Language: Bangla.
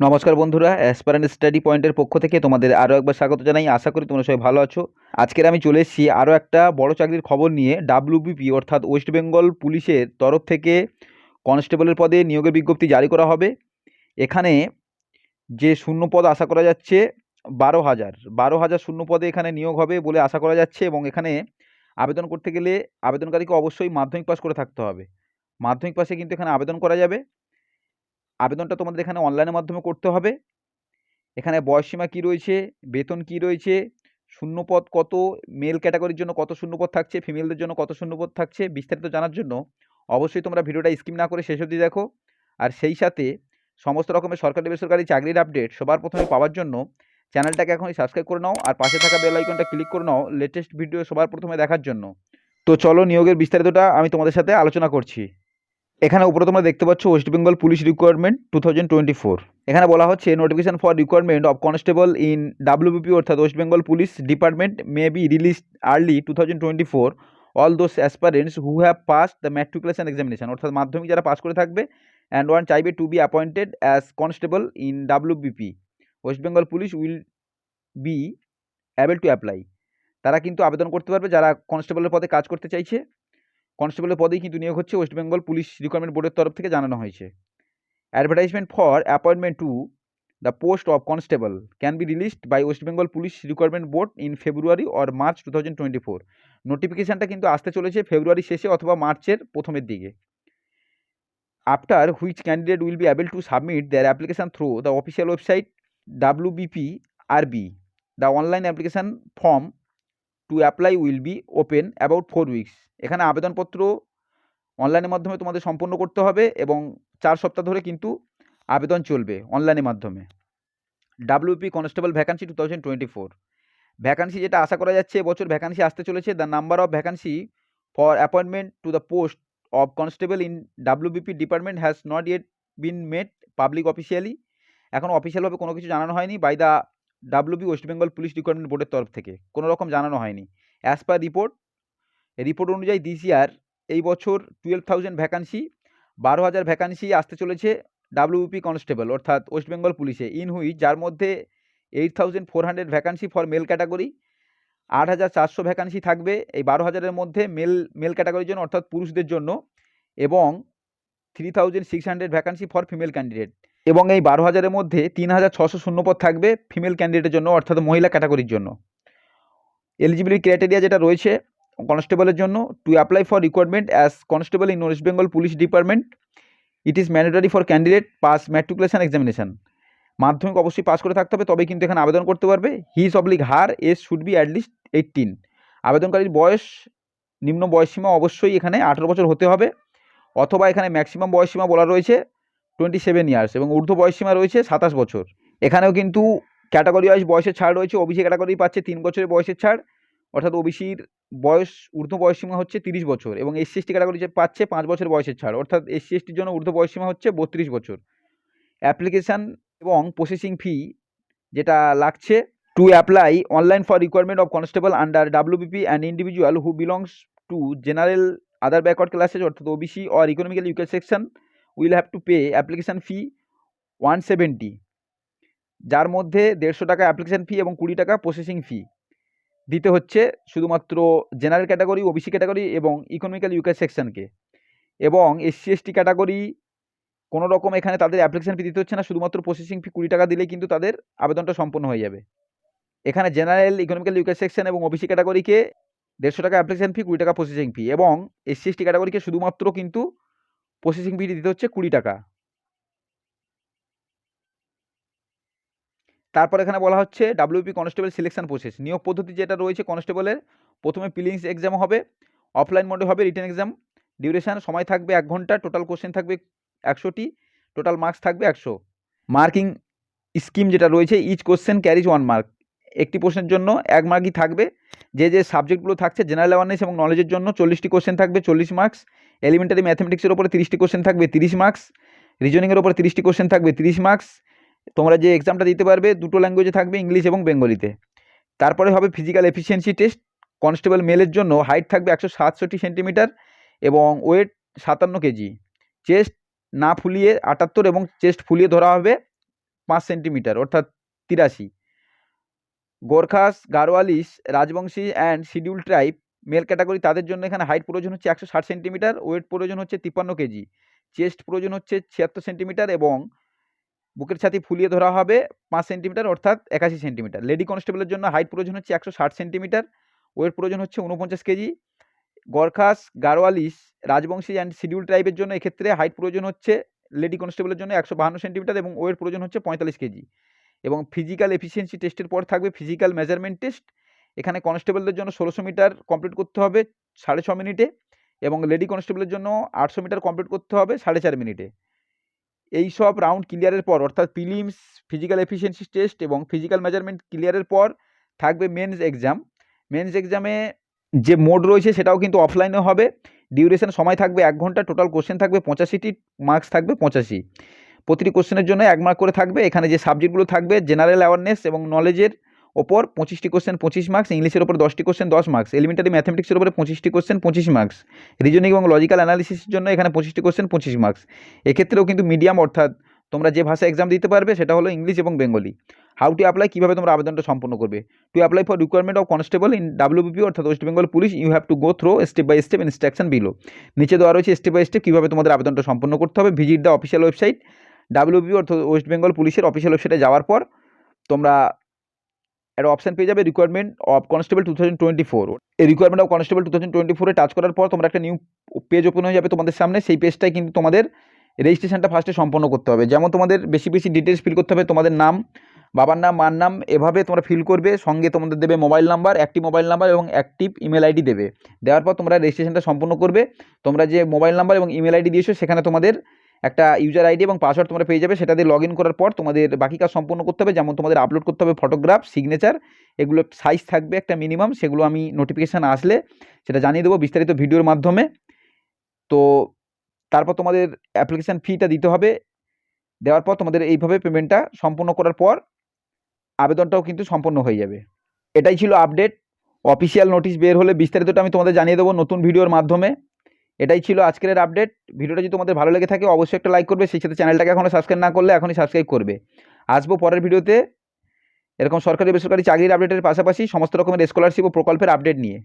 নমস্কার বন্ধুরা, অ্যাসপারেন্ট স্টাডি পয়েন্টের পক্ষ থেকে তোমাদের আরও একবার স্বাগত জানাই। আশা করি তোমরা সবাই ভালো আছো। আজকের আমি চলে এসেছি আরও একটা বড় চাকরির খবর নিয়ে। ডাব্লিউবিপি অর্থাৎ ওয়েস্ট বেঙ্গল পুলিশের তরফ থেকে কনস্টেবলের পদে নিয়োগের বিজ্ঞপ্তি জারি করা হবে। এখানে যে শূন্য পদ আশা করা যাচ্ছে ১২,০০০ শূন্য পদে এখানে নিয়োগ হবে বলে আশা করা যাচ্ছে। এবং এখানে আবেদন করতে গেলে আবেদনকারীকে অবশ্যই মাধ্যমিক পাস করে থাকতে হবে। মাধ্যমিক পাশে কিন্তু এখানে আবেদন করা যাবে। আবেদনটা তোমাদের এখানে অনলাইনের মাধ্যমে করতে হবে। এখানে বয়সসীমা কী রয়েছে, বেতন কী রয়েছে, শূন্যপদ কত, মেল ক্যাটাগরির জন্য কত শূন্যপদ থাকছে, ফিমেলদের জন্য কত শূন্যপদ থাকছে, বিস্তারিত জানার জন্য অবশ্যই তোমরা ভিডিওটা স্কিপ না করে শেষ অবধি দেখো। আর সেই সাথে সমস্ত রকমের সরকারি বেসরকারি চাকরির আপডেট সবার প্রথমে পাওয়ার জন্য চ্যানেলটাকে এখনই সাবস্ক্রাইব করে নাও আর পাশে থাকা বেল আইকনটা ক্লিক করে নাও লেটেস্ট ভিডিও সবার প্রথমে দেখার জন্য। তো চলো নিয়োগের বিস্তারিতটা আমি তোমাদের সাথে আলোচনা করছি। এখানে উপরে তোমরা দেখতে পাচ্ছ ওয়েস্ট বেঙ্গল পুলিশ রিকোয়ারমেন্ট 2024। এখানে বলা হচ্ছে notification for requirement of constable in WBP অর্থাৎ West Bengal police department may be release early 2024 all those aspirants who have pass the matriculation examination অর্থাৎ মাধ্যমিক যারা পাস করে থাকবে অ্যান্ড ওয়ান চাইবে to be appointed as constable in WBP West Bengal police will be able to apply. তারা কিন্তু আবেদন করতে পারবে যারা কনস্টেবলের পদে কাজ করতে চাইছে। কনস্টেবলের পদেই কিন্তু নিয়োগ হচ্ছে, ওয়েস্ট বেঙ্গল পুলিশ রিক্রুটমেন্ট বোর্ডের তরফ থেকে জানানো হয়েছে। Advertisement for appointment to the post of constable can be released by West Bengal police recruitment board in February or March 2024। নোটিফিকেশানটা কিন্তু আসতে চলেছে ফেব্রুয়ারি শেষে অথবা মার্চের প্রথমের দিকে। After which candidate will be able to submit their application through the official website WBPRB। The online application form to apply will be open about 4 weeks. এখানে আবেদনপত্র অনলাইনের মাধ্যমে তোমাদের সম্পন্ন করতে হবে এবং 4 সপ্তাহ ধরে কিন্তু আবেদন চলবে অনলাইনের মাধ্যমে। ডাব্লিউপি কনস্টেবল ভ্যাকান্সি 2024 ভ্যাকান্সি যেটা আশা করা যাচ্ছে এবছর ভ্যাকান্সি আসতে চলেছে। The number of vacancy for appointment to the post of constable in WBP department has not yet been made public officially. এখন অফিসিয়ালভাবে কোনো কিছু জানানো হয়নি by the WB West Bengal police recruitment বোর্ডের তরফ থেকে কোনো রকম জানানো হয়নি। অ্যাজ পার রিপোর্ট অনুযায়ী দিস ইয়ার এই বছর 12,000 ভ্যাকান্সি 12,000 ভ্যাকান্সি আসতে চলেছে ডাব্লিউপি কনস্টেবল অর্থাৎ ওয়েস্ট বেঙ্গল পুলিশে। ইন হুইচ যার মধ্যে 8,400 vacancy for mail category, 8,400 vacancy থাকবে এই 12,000-এর মধ্যে মেল ক্যাটাগরির জন্য অর্থাৎ পুরুষদের জন্য, এবং 3,600 ভ্যাকান্সি ফর ফিমেল ক্যান্ডিডেট। এবং এই 12,000-এর মধ্যে 3,600 শূন্যপদ থাকবে ফিমেল ক্যান্ডিডেটের জন্য অর্থাৎ মহিলা ক্যাটাগরির জন্য। এলিজিবিলিটি ক্রাইটেরিয়া যেটা রয়েছে কনস্টেবলের জন্য, two apply for recruitment as constable in West Bengal police department it is mandatory for candidate pass matriculation examination. মাধ্যমিক অবশ্যই পাস করে থাকতে হবে তবেই কিন্তু এখানে আবেদন করতে পারবে। His oblique her age should be at least 18। আবেদনকারীর বয়স নিম্ন বয়সসীমা অবশ্যই এখানে 18 বছর হতে হবে, অথবা এখানে ম্যাক্সিমাম বয়সসীমা বলা রয়েছে 27 ইয়ার্স এবং ঊর্ধ্ব বয়সসীমা রয়েছে 27 বছর। এখানেও কিন্তু ক্যাটাগরি ওয়াইজ বয়সের ছাড় রয়েছে। ওবিসি ক্যাটাগরি পাচ্ছে 3 বছরের বয়সের ছাড় অর্থাৎ ওবিসির বয়স ঊর্ধ্ব বয়সসীমা হচ্ছে 30 বছর, এবং এসসি এসটি ক্যাটাগরি পাচ্ছে 5 বছর বয়সের ছাড় অর্থাৎ এসসি এসটির জন্য ঊর্ধ্ব বয়সসীমা হচ্ছে 32 বছর। অ্যাপ্লিকেশান এবং প্রসেসিং ফি যেটা লাগছে, to apply online for requirement of constable under WBP and individual who belongs to general other backward classes অর্থাৎ OBC or economical weaker section will have to pay application fee 170, যার মধ্যে 150 টাকা অ্যাপ্লিকেশান ফি এবং 20 টাকা প্রসেসিং ফি দিতে হচ্ছে শুধুমাত্র জেনারেল ক্যাটাগরি, ওবিসি ক্যাটাগরি এবং ইকোনমিক্যাল উইকার সেকশনকে। এবং এসসি এসটি ক্যাটাগরি কোনো রকম এখানে তাদের অ্যাপ্লিকেশান ফি দিতে হচ্ছে না, শুধুমাত্র প্রসেসিং ফি 20 টাকা দিলেই কিন্তু তাদের আবেদনটা সম্পন্ন হয়ে যাবে। এখানে জেনারেল, ইকোনমিক্যাল উইকার সেকশন এবং ওবিসি ক্যাটাগরিকে 150 টাকা অ্যাপ্লিকেশান ফি, 20 টাকা প্রসেসিং ফি, এবং এসসি এসটি ক্যাটাগরিকে শুধুমাত্র কিন্তু প্রসেসিং ফি দিতে হচ্ছে 20 টাকা। তারপর এখানে বলা হচ্ছে ডাব্লিউপি কনস্টেবল সিলেকশন প্রসেস। নিয়োগ পদ্ধতি যেটা রয়েছে কনস্টেবলের, প্রথমে প্রিলিমস এক্সাম হবে, অফলাইন মোডে হবে রিটেন এক্সাম। ডিউরেশান সময় থাকবে 1 ঘন্টা, টোটাল কোশ্চেন থাকবে 100টি, টোটাল মার্কস থাকবে 100। মার্কিং স্কিম যেটা রয়েছে, ইচ কোশ্চেন ক্যারিজ 1 মার্ক। একটি প্রশ্নের জন্য 1 মার্কই থাকবে। যে সাবজেক্টগুলো থাকছে জেনারেল অ্যাওয়ারনেস এবং নলেজের জন্য 40টি কোশ্চেন থাকবে 40 মার্কস, এলিমেন্টারি ম্যাথমেটিক্সের ওপরে 30টি কোশ্চেন থাকবে 30 মার্কস, রিজনিংয়ের ওপরে 30টি কোশ্চেন থাকবে 30 মার্কস। তোমরা যে এক্সামটা দিতে পারবে দুটো ল্যাঙ্গুয়েজে থাকবে, ইংলিশ এবং বেঙ্গলিতে। তারপরে হবে ফিজিক্যাল এফিসিয়েন্সি টেস্ট। কনস্টেবল মেলের জন্য হাইট থাকবে 167 সেন্টিমিটার এবং ওয়েট 57 কেজি। চেস্ট না ফুলিয়ে 78 এবং চেস্ট ফুলিয়ে ধরা হবে 5 সেন্টিমিটার অর্থাৎ 83। Gorkhas, Garhwalis, Rajbanshi and schedule tribe male category, তাদের জন্য এখানে হাইট প্রয়োজন হচ্ছে 160 সেন্টিমিটার, ওয়েট প্রয়োজন হচ্ছে 53 কেজি, চেস্ট প্রয়োজন হচ্ছে 76 সেন্টিমিটার এবং বুকের ছাতি ফুলিয়ে ধরা হবে 5 সেন্টিমিটার অর্থাৎ 81 সেন্টিমিটার। লেডি কনস্টেবলের জন্য হাইট প্রয়োজন হচ্ছে 160 সেন্টিমিটার, ওয়েট প্রয়োজন হচ্ছে 49 KG. Gorkhas, Garhwalis, Rajbanshi and schedule ট্রাইবের জন্য এক্ষেত্রে হাইট প্রয়োজন হচ্ছে লেডি কনস্টেবলের জন্য 152 সেন্টিমিটার এবং ওয়েট প্রয়োজন হচ্ছে 45 কেজি। এবং ফিজিক্যাল এফিসিয়েন্সি টেস্টের পর থাকবে ফিজিক্যাল মেজারমেন্ট টেস্ট। এখানে কনস্টেবলদের জন্য 1600 মিটার কমপ্লিট করতে হবে 6.5 মিনিটে এবং লেডি কনস্টেবলের জন্য 800 মিটার কমপ্লিট করতে হবে 4.5 মিনিটে। এই সব রাউন্ড ক্লিয়ারের পর অর্থাৎ প্রিলিমস, ফিজিক্যাল এফিসিয়েন্সি টেস্ট এবং ফিজিক্যাল মেজারমেন্ট ক্লিয়ারের পর থাকবে মেন্স এক্সাম। মেন্স এক্সামে যে মোড রয়েছে সেটাও কিন্তু অফলাইনে হবে। ডিউরেশন সময় থাকবে 1 ঘন্টা, টোটাল কোশ্চেন থাকবে 85টি, মার্কস থাকবে 85। প্রতিটি কোশ্চেনের জন্য 1 মার্ক করে থাকবে। এখানে যে সাবজেক্টগুলো থাকবে জেনারেল অ্যাওয়ারনেস এবং নলেজের ওপর 25টি কোশ্চেন 25 মার্কস, ইংলিশের ওপর 10টি কোশ্চেন 10 মার্কস, এলিমেন্টারি ম্যাথমেটিক্সের উপরে 25টি কোশ্চেন 25 মার্কস, রিজনিং এবং লজিক্যাল অ্যানালিসিসের জন্য এখানে 25টি কোশ্চেন 25 মার্কস। এক্ষেত্রেও কিন্তু মিডিয়াম অর্থাৎ তোমরা যে ভাষা এক্সাম দিতে পারবে সেটা হলো ইংলিশ এবং বেঙ্গলি। হাউ টু অ্যাপ্লাই, কীভাবে তোমরা আবেদনটা সম্পন্ন করবে। To apply for requirement of constable in WBP অর্থাৎ West Bengal police, you have to go through step by step instruction below. নিচে দেওয়া রয়েছে স্টেপ বাই স্টেপ কীভাবে তোমাদের আবেদনটা সম্পন্ন করতে হবে। Visit the official website, WBP অর্থাৎ ওয়েস্ট বেঙ্গল পুলিশের অফিসিয়াল ওয়েবসাইটে যাওয়ার পর তোমরা একটা অপশান পেয়ে যাবে রিকোয়ারমেন্ট অফ কনস্টেবল 2024। এই রিকোয়ারমেন্ট অফ কনস্টেবল 2024 টাচ করার পর তোমরা একটা নিউ পেজ ওপেন হয়ে যাবে তোমাদের সামনে। সেই পেজটাই কিন্তু তোমাদের রেজিস্ট্রেশনটা ফার্স্টে সম্পন্ন করতে হবে। যেমন তোমাদের বেশি বেশি ডিটেলস ফিল করতে হবে, তোমাদের নাম, বাবার নাম, মার নাম, এভাবে তোমরা ফিল করবে। সঙ্গে তোমাদের দেবে mobile number, active mobile number এবং অ্যাক্টিভ ইমেল আইডি দেবে। দেওয়ার পর তোমরা রেজিস্ট্রেশনটা সম্পন্ন করবে। তোমরা যে মোবাইল নাম্বার এবং ইমেল আইডি দিয়েছো সেখানে তোমাদের একটা ইউজার আইডি এবং পাসওয়ার্ড তোমরা পেয়ে যাবে। সেটা দিয়ে লগ ইন করার পর তোমাদের বাকি কাজ সম্পন্ন করতে হবে। যেমন তোমাদের আপলোড করতে হবে ফটোগ্রাফ, সিগনেচার, এগুলো সাইজ থাকবে একটা মিনিমাম, সেগুলো আমি নোটিফিকেশান আসলে সেটা জানিয়ে দেবো বিস্তারিত ভিডিওর মাধ্যমে। তো তারপর তোমাদের অ্যাপ্লিকেশান ফিটা দিতে হবে। দেওয়ার পর তোমাদের এইভাবে পেমেন্টটা সম্পূর্ণ করার পর আবেদনটাও কিন্তু সম্পন্ন হয়ে যাবে। এটাই ছিল আপডেট। অফিসিয়াল নোটিশ বের হলে বিস্তারিতটা আমি তোমাদের জানিয়ে দেবো নতুন ভিডিওর মাধ্যমে। এটাই ছিল আজকের আপডেট। ভিডিওটা যদি তোমাদের ভালো লেগে থাকে অবশ্যই একটা লাইক করবে, সেই সাথে চ্যানেলটাকে এখনও সাবস্ক্রাইব না করলে এখনই সাবস্ক্রাইব করবে। আসবো পরের ভিডিওতে এরকম সরকারি বেসরকারি চাকরির আপডেটের পাশাপাশি সমস্ত রকমের স্কলারশিপ ও প্রকল্পের আপডেট নিয়ে।